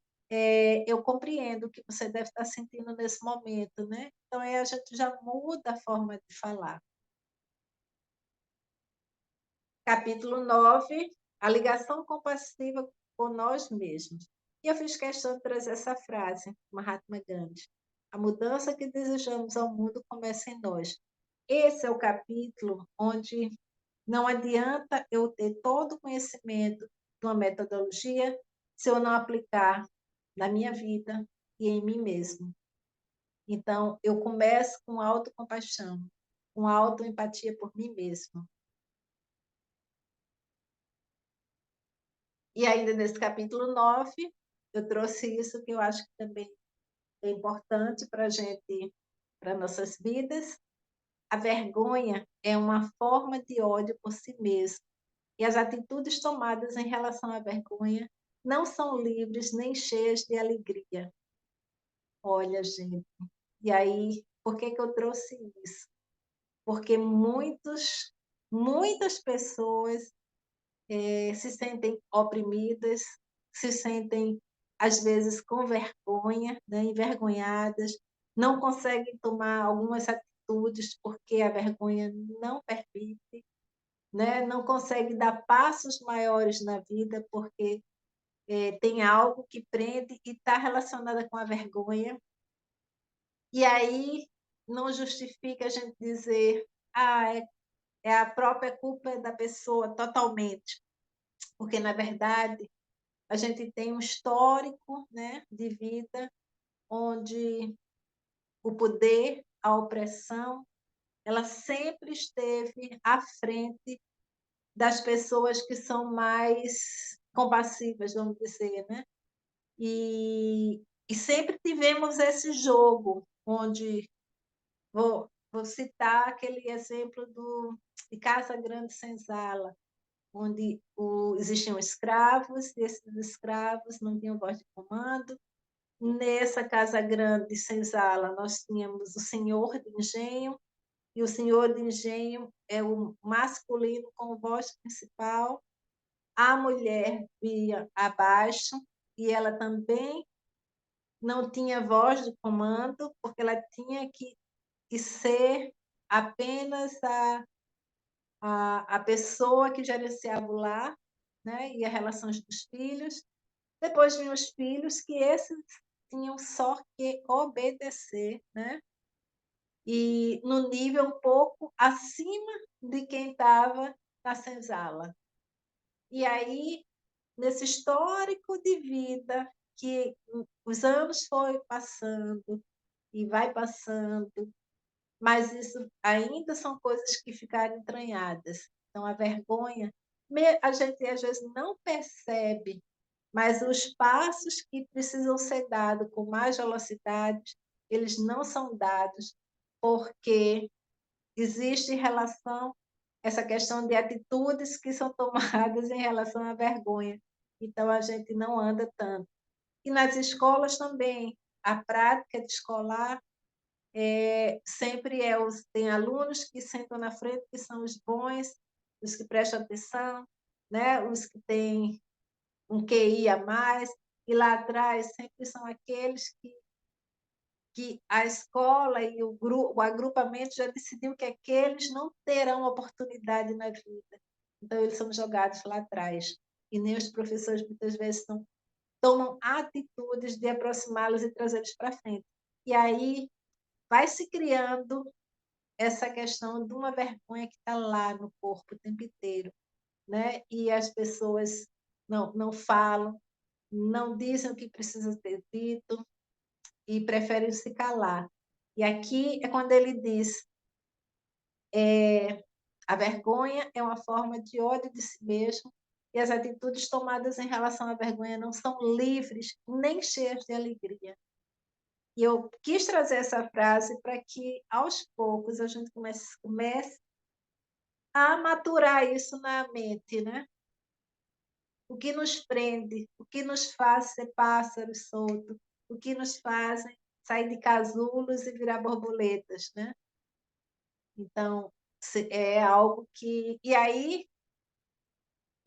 eu compreendo o que você deve estar sentindo nesse momento, né? Então, aí a gente já muda a forma de falar. Capítulo 9, a ligação compassiva com nós mesmos. E eu fiz questão de trazer essa frase, Mahatma Gandhi. A mudança que desejamos ao mundo começa em nós. Esse é o capítulo onde não adianta eu ter todo o conhecimento de uma metodologia se eu não aplicar na minha vida e em mim mesmo. Então, eu começo com autocompaixão, com autoempatia por mim mesmo. E ainda nesse capítulo 9, eu trouxe isso que eu acho que também é importante para a gente, para nossas vidas. A vergonha é uma forma de ódio por si mesmo. E as atitudes tomadas em relação à vergonha não são livres nem cheias de alegria. Olha, gente. E aí, por que eu trouxe isso? Porque muitas pessoas se sentem oprimidas, se sentem, às vezes, com vergonha, né, envergonhadas, não conseguem tomar algumas atitudes porque a vergonha não permite, né, não conseguem dar passos maiores na vida porque tem algo que prende e está relacionada com a vergonha. E aí não justifica a gente dizer, é a própria culpa da pessoa totalmente, porque, na verdade, a gente tem um histórico, né, de vida onde o poder, a opressão, ela sempre esteve à frente das pessoas que são mais compassivas, vamos dizer, né? E sempre tivemos esse jogo, onde, vou citar aquele exemplo de Casa Grande Senzala, onde existiam escravos, e esses escravos não tinham voz de comando. Nessa Casa Grande Senzala, nós tínhamos o senhor de engenho, e o senhor de engenho é o masculino com voz principal, a mulher via abaixo, e ela também não tinha voz de comando, porque ela tinha que ser apenas a pessoa que gerenciava o lar, né, e as relações dos filhos. Depois vinham os filhos, que esses tinham só que obedecer, né? E no nível um pouco acima de quem estava na senzala. E aí, nesse histórico de vida, que os anos foram passando e vai passando, mas isso ainda são coisas que ficaram entranhadas. Então, a vergonha, a gente às vezes não percebe, mas os passos que precisam ser dados com mais velocidade, eles não são dados, porque existe relação, essa questão de atitudes que são tomadas em relação à vergonha. Então, a gente não anda tanto. E nas escolas também, a prática de escolar sempre tem alunos que sentam na frente, que são os bons, os que prestam atenção, né? Os que têm um QI a mais, e lá atrás sempre são aqueles que a escola e o agrupamento já decidiu que aqueles não terão oportunidade na vida. então eles são jogados lá atrás. E nem os professores, muitas vezes, não tomam atitudes de aproximá-los e trazê-los para frente. E aí vai se criando essa questão de uma vergonha que está lá no corpo o tempo inteiro, né? E as pessoas não falam, não dizem o que precisa ter dito e preferem se calar. E aqui é quando ele diz: a vergonha é uma forma de ódio de si mesmo e as atitudes tomadas em relação à vergonha não são livres nem cheias de alegria. E eu quis trazer essa frase para que, aos poucos, a gente comece a maturar isso na mente, né? O que nos prende, o que nos faz ser pássaros soltos, o que nos faz sair de casulos e virar borboletas, né? Então, é algo que... E aí,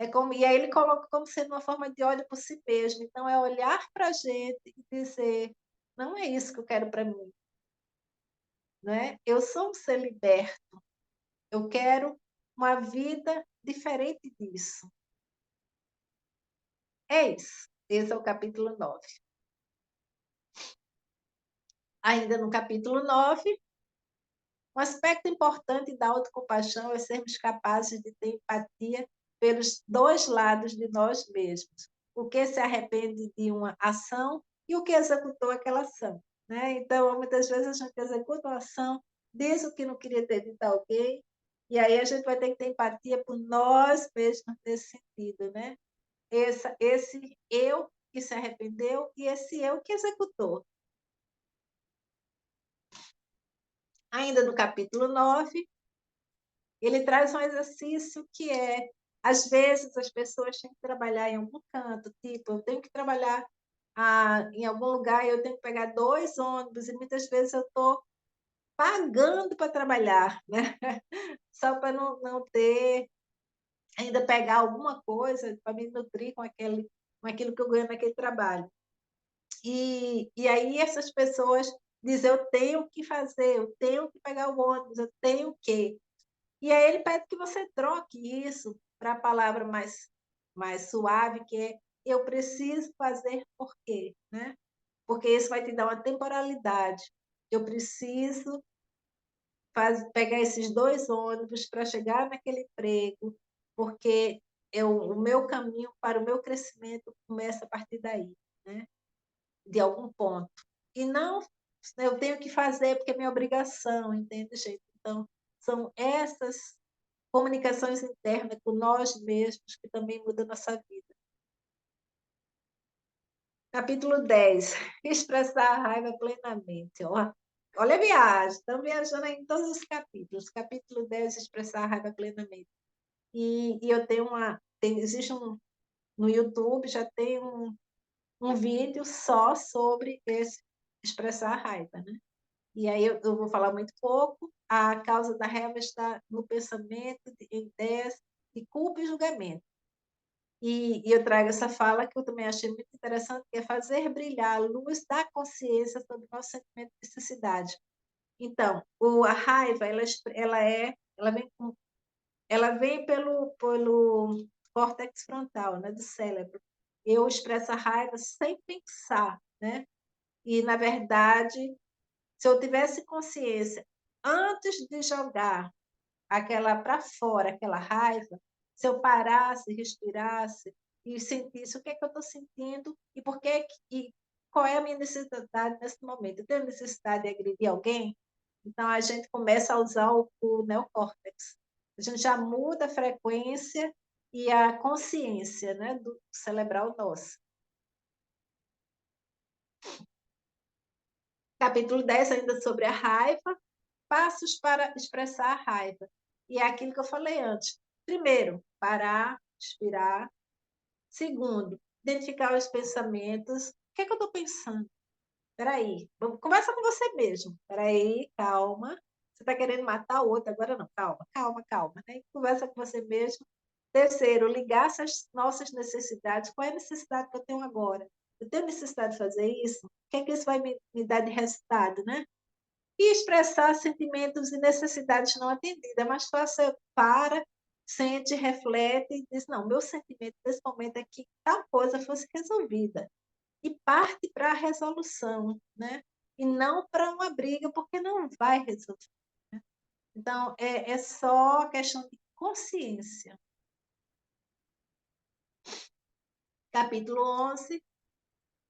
e aí ele coloca como sendo uma forma de ódio por si mesmo. Então, é olhar para a gente e dizer: não é isso que eu quero para mim, né? Eu sou um ser liberto, eu quero uma vida diferente disso. É isso. Esse é o capítulo 9. Ainda no capítulo 9, um aspecto importante da autocompaixão é sermos capazes de ter empatia pelos dois lados de nós mesmos. O que se arrepende de uma ação e o que executou aquela ação, né? Então, muitas vezes a gente executa uma ação, diz o que não queria ter dito a alguém, e aí a gente vai ter que ter empatia por nós mesmos nesse sentido, né? Esse eu que se arrependeu e esse eu que executou. Ainda no capítulo 9, ele traz um exercício que é, às vezes, as pessoas têm que trabalhar em algum canto, tipo, eu tenho que trabalhar em algum lugar e eu tenho que pegar 2 ônibus, e muitas vezes eu estou pagando para trabalhar, né? Só para não ter, ainda pegar alguma coisa para me nutrir com aquilo que eu ganho naquele trabalho. E aí essas pessoas dizem: eu tenho que fazer, eu tenho que pegar o ônibus, eu tenho que... E aí ele pede que você troque isso para a palavra mais suave, que é: eu preciso fazer por quê, né? Porque isso vai te dar uma temporalidade. Eu preciso pegar esses 2 ônibus para chegar naquele emprego, porque o meu caminho para o meu crescimento começa a partir daí, né? De algum ponto. E não, eu tenho que fazer porque é minha obrigação, entende, gente? Então, são essas comunicações internas com nós mesmos que também mudam a nossa vida. Capítulo 10. Expressar a raiva plenamente. Olha a viagem, estamos viajando em todos os capítulos. Capítulo 10, expressar a raiva plenamente. E eu tenho existe no YouTube, já tem um vídeo só sobre expressar a raiva, né? E aí eu vou falar muito pouco. A causa da raiva está no pensamento, em ideias de culpa e julgamento. E eu trago essa fala que eu também achei muito interessante, que é fazer brilhar a luz da consciência sobre o nosso sentimento de necessidade. Então, a raiva, ela vem pelo córtex frontal, né, do cérebro. Eu expresso a raiva sem pensar, né? E, na verdade, se eu tivesse consciência antes de jogar aquela para fora, aquela raiva, se eu parasse, respirasse e sentisse o que é que eu estou sentindo e por que e qual é a minha necessidade nesse momento. Eu tenho necessidade de agredir alguém? Então, a gente começa a usar o neocórtex. A gente já muda a frequência e a consciência, né, do cerebral nosso. Capítulo 10, ainda sobre a raiva, passos para expressar a raiva. E é aquilo que eu falei antes. Primeiro, parar, respirar. Segundo, identificar os pensamentos. O que é que eu estou pensando? Espera aí, conversa com você mesmo. Espera aí, calma. Você está querendo matar o outro, agora não. Calma, calma, calma. Né? Conversa com você mesmo. Terceiro, ligar essas nossas necessidades. Qual é a necessidade que eu tenho agora? Eu tenho necessidade de fazer isso? O que é que isso vai me dar de resultado, né? E expressar sentimentos e necessidades não atendidas. É mais fácil para, sente, reflete e diz, não, meu sentimento nesse momento é que tal coisa fosse resolvida. E parte para a resolução, né? E não para uma briga, porque não vai resolver. Né? Então, é só questão de consciência. Capítulo 11,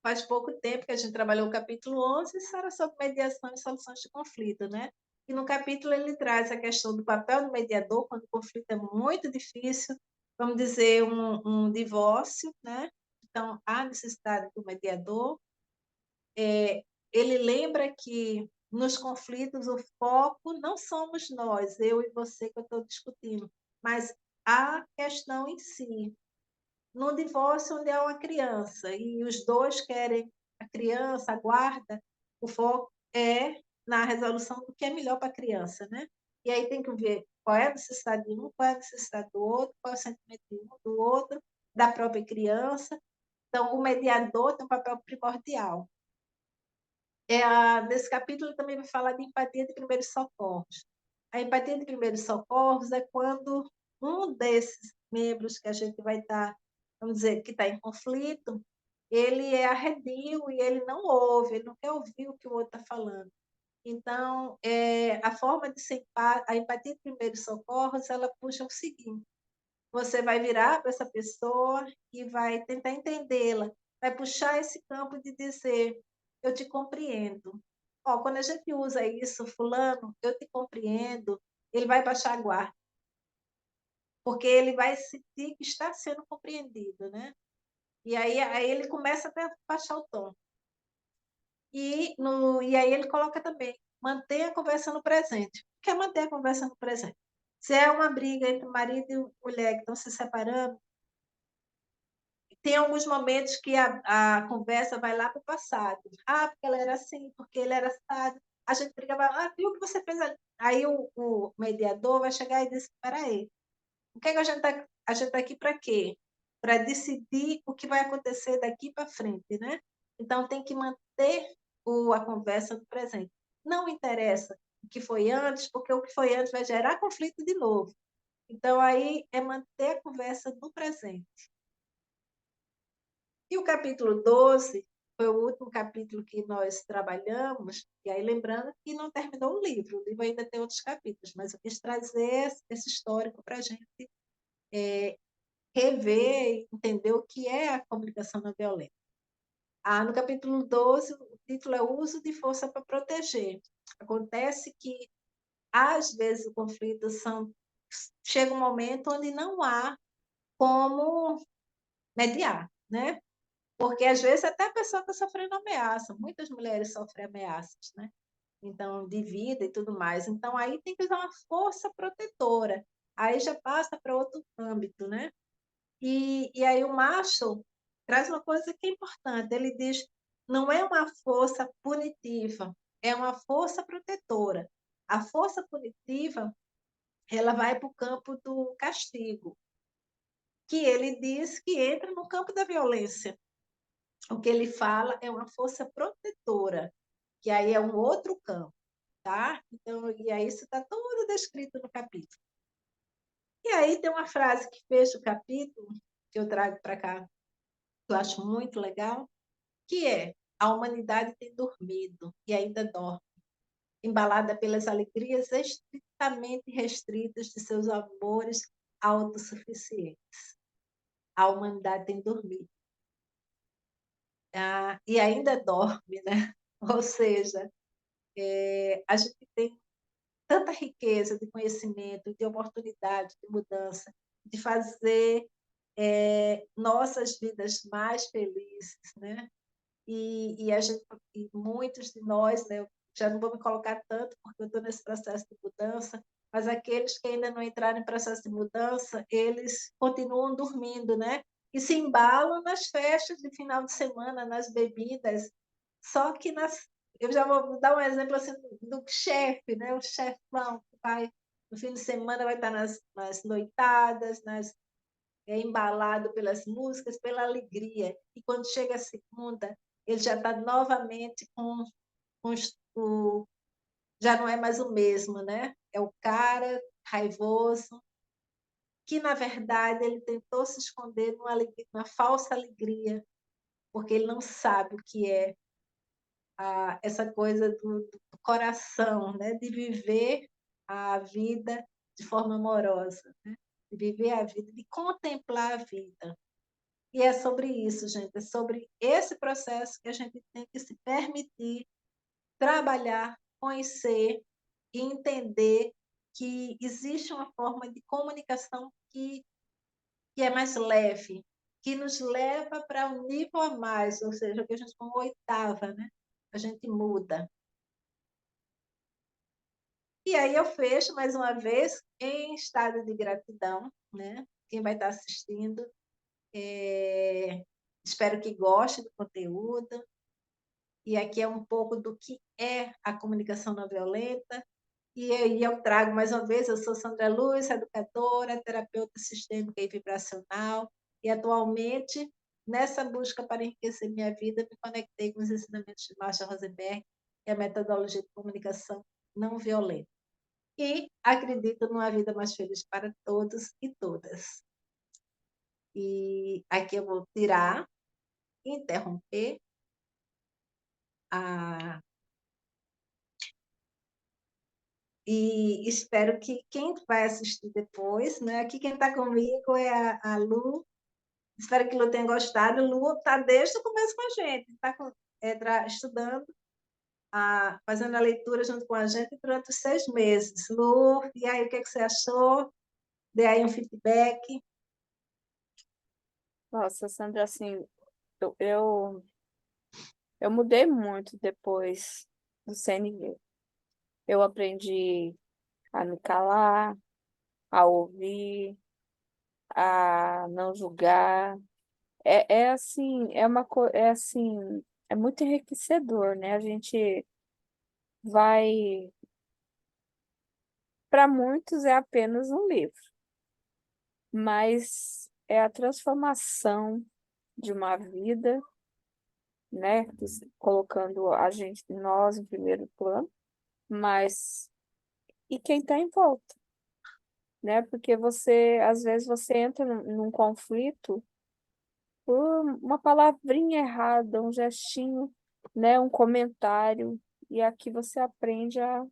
faz pouco tempo que a gente trabalhou o capítulo 11, isso era sobre mediação e soluções de conflito, né? E no capítulo ele traz a questão do papel do mediador, quando o conflito é muito difícil, vamos dizer, um divórcio, né? Então, há necessidade do mediador. Ele lembra que nos conflitos o foco não somos nós, eu e você que eu estou discutindo, mas a questão em si. No divórcio, onde há uma criança e os dois querem a criança, a guarda, o foco é na resolução do que é melhor para a criança, né? E aí tem que ver qual é a necessidade de um, qual é a necessidade do outro, qual é o sentimento de um, do outro, da própria criança. Então, o mediador tem um papel primordial. Nesse capítulo também vai falar de empatia de primeiros socorros. A empatia de primeiros socorros é quando um desses membros que a gente vai estar, vamos dizer, que está em conflito, ele é arredio e ele não ouve, ele não quer ouvir o que o outro está falando. Então, a forma de ser a empatia de primeiros socorros, ela puxa o seguinte: você vai virar para essa pessoa e vai tentar entendê-la, vai puxar esse campo de dizer, eu te compreendo. Ó, quando a gente usa isso, fulano, eu te compreendo, ele vai baixar a guarda, porque ele vai sentir que está sendo compreendido, né? E aí ele começa até a baixar o tom. E aí ele coloca também, mantenha a conversa no presente. O que é manter a conversa no presente? Se é uma briga entre marido e mulher que estão se separando, tem alguns momentos que a conversa vai lá para o passado. Ah, porque ela era assim, porque ele era assado. A gente brigava, ah, viu o que você fez ali? Aí o mediador vai chegar e diz, espera aí, o que, é que a gente tá aqui para quê? Para decidir o que vai acontecer daqui para frente, né? Então, tem que manter a conversa no presente. Não interessa o que foi antes, porque o que foi antes vai gerar conflito de novo. Então, aí é manter a conversa no presente. E o capítulo 12 foi o último capítulo que nós trabalhamos, e aí lembrando que não terminou o livro ainda tem outros capítulos, mas eu quis trazer esse histórico para a gente rever e entender o que é a comunicação não violenta. No capítulo 12, o título é o uso de força para proteger. Acontece que, às vezes, o conflito chega um momento onde não há como mediar, né? Porque, às vezes, até a pessoa está sofrendo ameaça. Muitas mulheres sofrem ameaças, né? Então, de vida e tudo mais. Então, aí tem que usar uma força protetora. Aí já passa para outro âmbito, né? E aí o Marshall traz uma coisa que é importante. Ele diz, não é uma força punitiva, é uma força protetora. A força punitiva, ela vai para o campo do castigo, que ele diz que entra no campo da violência. O que ele fala é uma força protetora, que aí é um outro campo, tá? Então, e aí isso está tudo descrito no capítulo. E aí tem uma frase que fecha o capítulo, que eu trago para cá, que eu acho muito legal, que é: a humanidade tem dormido e ainda dorme, embalada pelas alegrias estritamente restritas de seus amores autossuficientes. A humanidade tem dormido. E ainda dorme, né? Ou seja, a gente tem tanta riqueza de conhecimento, de oportunidade, de mudança, de fazer nossas vidas mais felizes, né? E muitos de nós, né, eu já não vou me colocar tanto porque eu estou nesse processo de mudança, mas aqueles que ainda não entraram em processo de mudança, eles continuam dormindo, né? E se embalam nas festas de final de semana, nas bebidas, só que eu já vou dar um exemplo assim do chefe, né? O chefão que vai no fim de semana vai estar nas noitadas, embalado pelas músicas, pela alegria. E quando chega a segunda, ele já está novamente com já não é mais o mesmo, né? É o cara raivoso, que, na verdade, ele tentou se esconder numa falsa alegria, porque ele não sabe o que é essa coisa do coração, né? De viver a vida de forma amorosa, né? De viver a vida, de contemplar a vida. E é sobre isso, gente, é sobre esse processo que a gente tem que se permitir trabalhar, conhecer e entender que existe uma forma de comunicação que é mais leve, que nos leva para um nível a mais, ou seja, que a gente chama oitava, né? A gente muda. E aí eu fecho mais uma vez em estado de gratidão, né? Quem vai estar assistindo, espero que goste do conteúdo. E aqui é um pouco do que é a comunicação não violenta. E aí eu trago mais uma vez, eu sou Sandra Luz, educadora, terapeuta sistêmica e vibracional, e atualmente, nessa busca para enriquecer minha vida, me conectei com os ensinamentos de Marshall Rosenberg e a metodologia de comunicação não violenta. E acredito numa vida mais feliz para todos e todas. E aqui eu vou tirar, interromper a e espero que quem vai assistir depois, né? Aqui quem está comigo é a Lu. Espero que Lu tenha gostado. Lu está desde o começo com a gente, está estudando, fazendo a leitura junto com a gente durante os 6 meses. Lu, e aí, o que, é que você achou? Dê aí um feedback. Nossa, Sandra, assim, eu, eu, eu mudei muito depois do CNV. Eu aprendi a me calar, a ouvir, a não julgar. É assim, é assim, é muito enriquecedor, né? A gente vai, para muitos é apenas um livro, mas é a transformação de uma vida, né? Colocando a gente, nós em primeiro plano, mas e quem está em volta, né? Porque às vezes você entra num conflito por uma palavrinha errada, um gestinho, né? Um comentário, e aqui você aprende a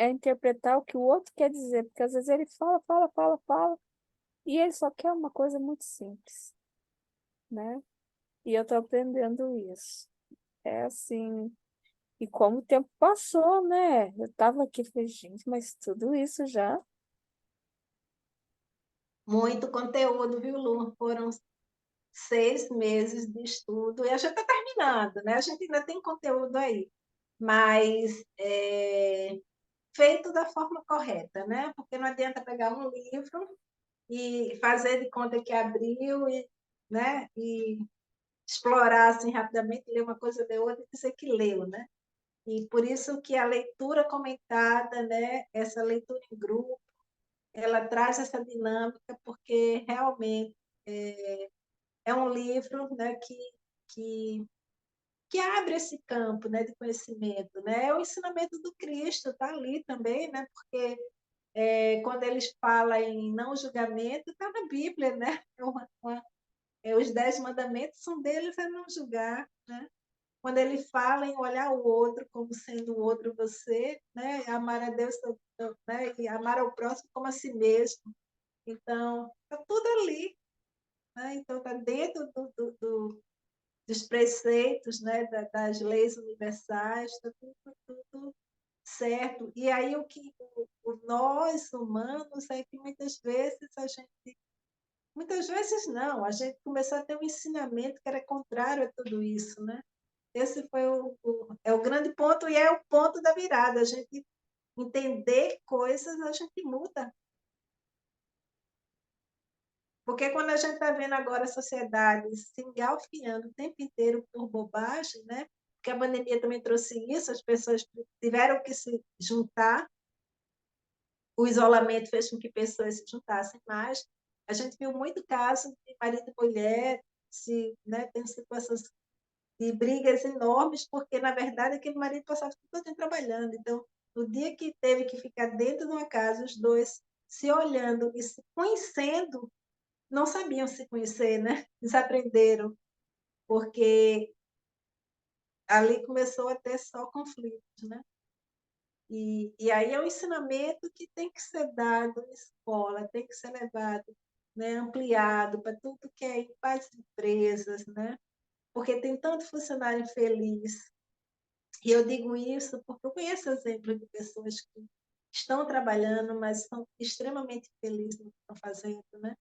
interpretar o que o outro quer dizer, porque às vezes ele fala, fala, fala, fala, e ele só quer uma coisa muito simples, né? E eu tô aprendendo isso. É assim, e como o tempo passou, né? Eu tava aqui e falei, gente, mas tudo isso já. Muito conteúdo, viu, Lu? Foram 6 meses de estudo, e a gente está terminando, né? A gente ainda tem conteúdo aí, mas feito da forma correta, né? Porque não adianta pegar um livro e fazer de conta que abriu e, né? E explorar assim rapidamente, ler uma coisa de outra e dizer que leu, né? E por isso que a leitura comentada, né? Essa leitura em grupo, ela traz essa dinâmica, porque realmente é um livro, né? Que que abre esse campo, né, de conhecimento, né? É o ensinamento do Cristo, está ali também, né? Porque quando eles falam em não julgamento, está na Bíblia, né? Os 10 mandamentos, um deles é não julgar, né? Quando ele fala em olhar o outro como sendo o outro você, né? Amar a Deus, né? E amar ao próximo como a si mesmo. Então, está tudo ali, né? Então, está dentro dos preceitos, né? Das leis universais, está tudo certo. E aí nós humanos é que muitas vezes não, a gente começou a ter um ensinamento que era contrário a tudo isso, né? Esse foi é o grande ponto e é o ponto da virada. A gente entender coisas, a gente muda. Porque quando a gente está vendo agora a sociedade se engalfinhando o tempo inteiro por bobagem, né? Porque a pandemia também trouxe isso, as pessoas tiveram que se juntar, o isolamento fez com que pessoas se juntassem mais. A gente viu muito caso de marido e mulher, né, tem situações de brigas enormes, porque, na verdade, aquele marido passava todo o tempo trabalhando. Então, no dia que teve que ficar dentro de uma casa, os dois se olhando e se conhecendo, não sabiam se conhecer, né? Desaprenderam, porque ali começou a ter só conflitos, né? E aí é um ensinamento que tem que ser dado em escola, tem que ser levado, né, ampliado para tudo que é para as empresas, né? Porque tem tanto funcionário infeliz. E eu digo isso porque eu conheço exemplos de pessoas que estão trabalhando, mas são extremamente felizes no que estão fazendo, né?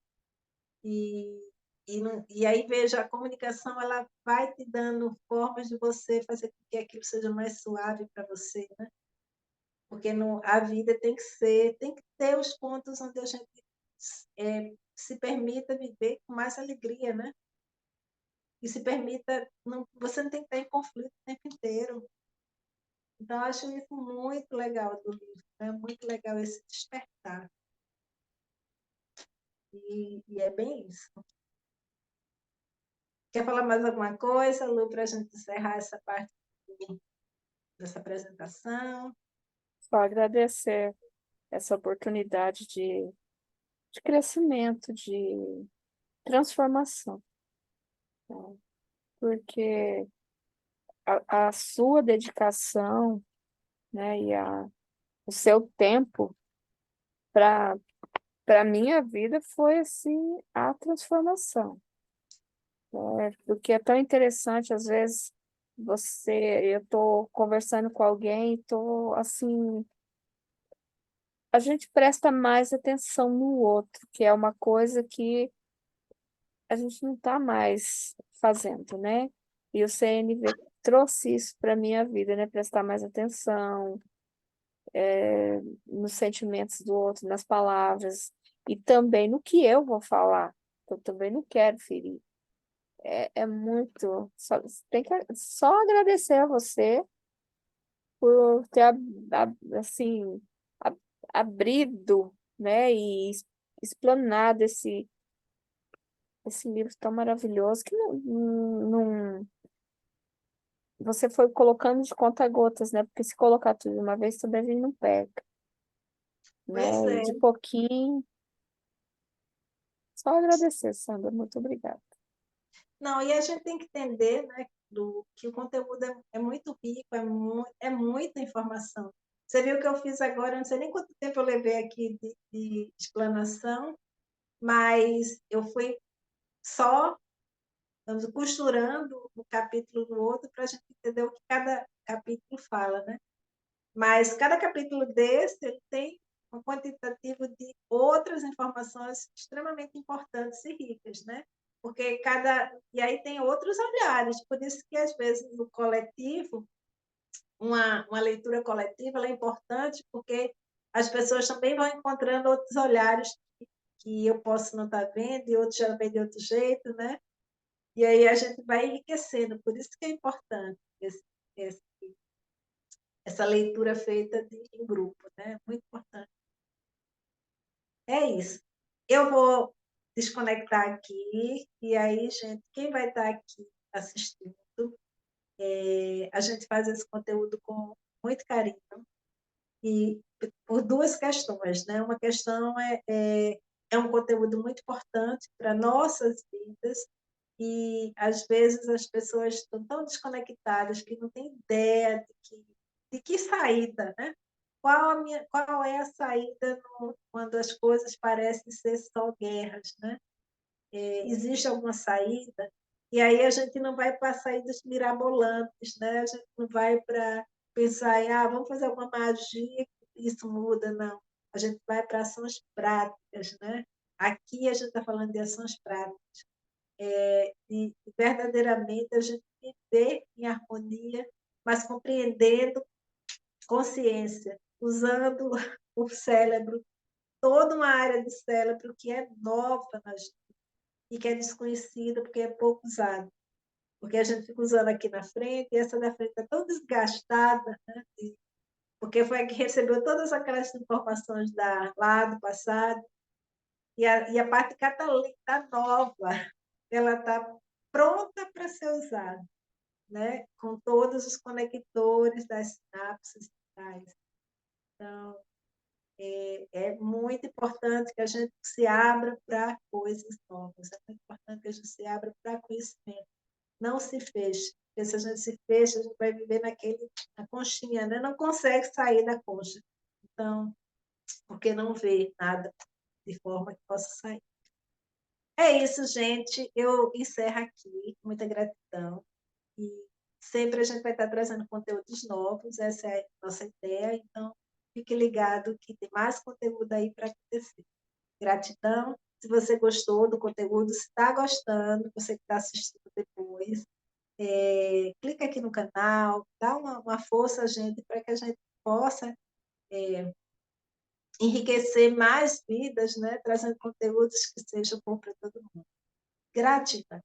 E, e aí, veja, a comunicação ela vai te dando formas de você fazer com que aquilo seja mais suave para você, né? Porque a vida tem que ter os pontos onde a gente se permita viver com mais alegria, né? E se permita, não, você não tem que estar em conflito o tempo inteiro. Então, eu acho isso muito legal do livro, né? Muito legal esse despertar. E é bem isso. Quer falar mais alguma coisa, Lu, para a gente encerrar essa parte dessa apresentação? Só agradecer essa oportunidade de crescimento, de transformação, tá? Porque a sua dedicação, né, e o seu tempo para a minha vida foi assim a transformação, né? Porque é tão interessante, às vezes, eu estou conversando com alguém, estou assim, a gente presta mais atenção no outro, que é uma coisa que a gente não está mais fazendo, né? E o CNV trouxe isso para a minha vida, né? Prestar mais atenção, nos sentimentos do outro, nas palavras, e também no que eu vou falar. Eu também não quero ferir. É muito. Tem que só agradecer a você por ter assim, a- abrido, né? E explanado esse livro tão maravilhoso que você foi colocando de conta-gotas, né? Porque se colocar tudo de uma vez, também a gente não pega, Pois né? E é. de pouquinho, só agradecer, Sandra. Muito obrigada. Não, e a gente tem que entender, né, que o conteúdo é muito rico, é muita informação. Você viu o que eu fiz agora, eu não sei nem quanto tempo eu levei aqui de explanação, mas eu fui só costurando um capítulo no outro para a gente entender o que cada capítulo fala, né? Mas cada capítulo desse ele tem um quantitativo de outras informações extremamente importantes e ricas, né? Porque e aí tem outros olhares, por isso que às vezes no coletivo, uma leitura coletiva é importante, porque as pessoas também vão encontrando outros olhares que eu posso não estar vendo e outros já veem de outro jeito, né? E aí a gente vai enriquecendo, por isso que é importante esse, essa leitura feita em grupo, né? Muito importante. É isso. Eu vou desconectar aqui, e aí, gente, quem vai estar aqui assistindo, a gente faz esse conteúdo com muito carinho, e por duas questões, né? Uma questão é um conteúdo muito importante para nossas vidas, e às vezes as pessoas estão tão desconectadas que não têm ideia de que saída, né? Qual é a saída quando as coisas parecem ser só guerras, né? Existe alguma saída? E aí a gente não vai para saídas mirabolantes, né? A gente não vai para pensar em, vamos fazer alguma magia que isso muda, não. A gente vai para ações práticas, né? Aqui a gente está falando de ações práticas. E verdadeiramente a gente viver em harmonia, mas compreendendo consciência, usando o cérebro, toda uma área do cérebro que é nova na gente e que é desconhecida porque é pouco usada. Porque a gente fica usando aqui na frente e essa da frente está tão desgastada, né? Porque foi a que recebeu todas aquelas informações lá do passado, e a parte catalítica está nova, ela está pronta para ser usada, né? Com todos os conectores das sinapses. Então, É muito importante que a gente se abra para coisas novas, é muito importante que a gente se abra para conhecimento, não se feche, porque se a gente se fecha, a gente vai viver na conchinha, né? Não consegue sair da concha, então, porque não vê nada de forma que possa sair. É isso, gente, eu encerro aqui, muita gratidão, e sempre a gente vai estar trazendo conteúdos novos, essa é a nossa ideia, então fique ligado que tem mais conteúdo aí para acontecer. Gratidão. Se você gostou do conteúdo, se está gostando, você que está assistindo depois, clica aqui no canal, dá uma força a gente para que a gente possa enriquecer mais vidas, né? Trazendo conteúdos que sejam bons para todo mundo. Gratidão.